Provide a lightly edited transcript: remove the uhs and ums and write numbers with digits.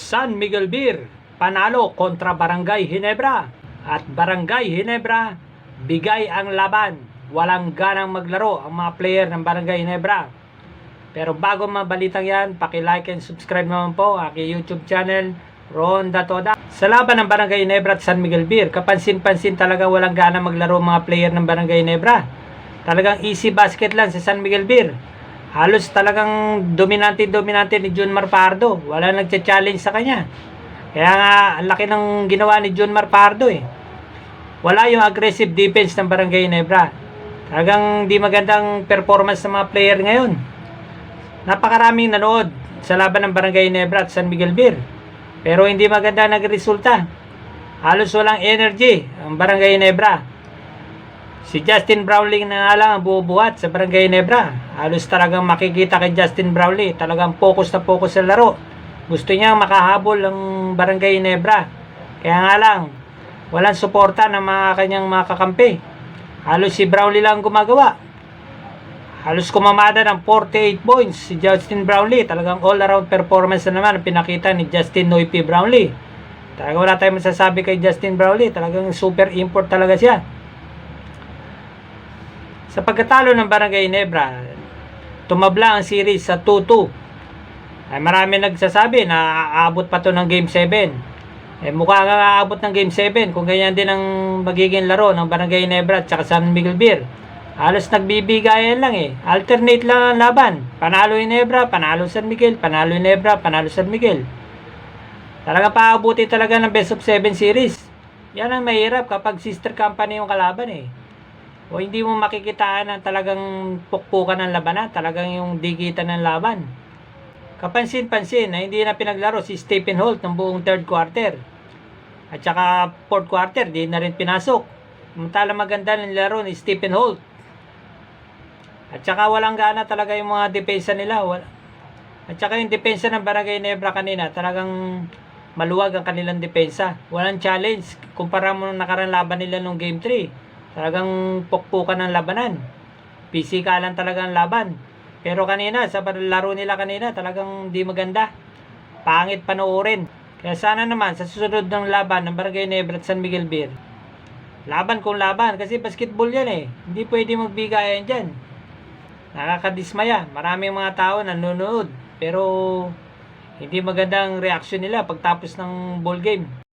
San Miguel Beer panalo kontra Barangay Ginebra. At Barangay Ginebra bigay ang laban. Walang ganang maglaro ang mga player ng Barangay Ginebra. Pero bago mabalitang yan, paki-like and subscribe naman po ang aking YouTube channel, Ronda Toda. Sa laban ng Barangay Ginebra at San Miguel Beer, kapansin-pansin talaga walang gana maglaro mga player ng Barangay Ginebra. Talagang easy basket lang sa San Miguel Beer. Halos talagang dominante ni Junmar Pardo. Wala nagcha-challenge sa kanya. Kaya nga, ang laki ng ginawa ni Junmar Pardo eh. Wala yung aggressive defense ng Barangay Ginebra. Talagang di magandang performance ng mga player ngayon. Napakaraming nanood sa laban ng Barangay Ginebra at San Miguel Beer. Pero hindi maganda nagresulta. Halos walang energy ang Barangay Ginebra. Si Justin Brownlee na nga lang ang bubuhat sa Barangay Ginebra. Halos talagang makikita kay Justin Brownlee. Talagang focus na focus sa laro. Gusto niya makahabol ang Barangay Ginebra. Kaya nga lang, walang suporta ng mga kanyang mga kakampi. Halos si Brownlee lang gumagawa. Halos kumamada ng 48 points si Justin Brownlee. Talagang all-around performance na naman ang pinakita ni Justin Noypi Brownlee. Talagang wala tayong masasabi kay Justin Brownlee. Talagang super import talaga siya. Sa pagkatalo ng Barangay Ginebra, tumabla ang series sa 2-2. Ay marami nagsasabi na aabot pa to ng Game 7. Mukha nga aabot ng Game 7 kung ganyan din ang magiging laro ng Barangay Ginebra at saka San Miguel Beer. Halos nagbibigayan lang eh. Alternate lang ang laban. Panalo Ginebra, panalo San Miguel, panalo Ginebra, panalo San Miguel. Talaga paabuti talaga ng best of 7 series. Yan ang mahirap kapag sister company yung kalaban eh. O hindi mo makikitaan ng talagang pukpukan ng labanan, talagang yung digitan ng laban. Kapansin-pansin na hindi na pinaglaro si Stephen Holt ng buong third quarter. At saka fourth quarter, di na rin pinasok. Samantala maganda ng laro ni Stephen Holt. At saka walang gana talaga yung mga depensa nila. At saka yung depensa ng Barangay Ginebra kanina, talagang maluwag ang kanilang depensa. Walang challenge. Kumpara mo nung nakarang laban nila nung Game 3. Talagang pukpukan ng labanan. Pisikalan talaga ang laban. Pero kanina, sa laro nila kanina, talagang di maganda. Pangit panoorin. Kaya sana naman, sa susunod ng laban ng Barangay Ginebra at San Miguel Beer, laban kung laban. Kasi basketball yan eh. Hindi pwede magbigayan dyan. Nakakadismaya. Maraming mga tao nanonood. Pero hindi magandang reaksyon nila pagtapos ng ball game.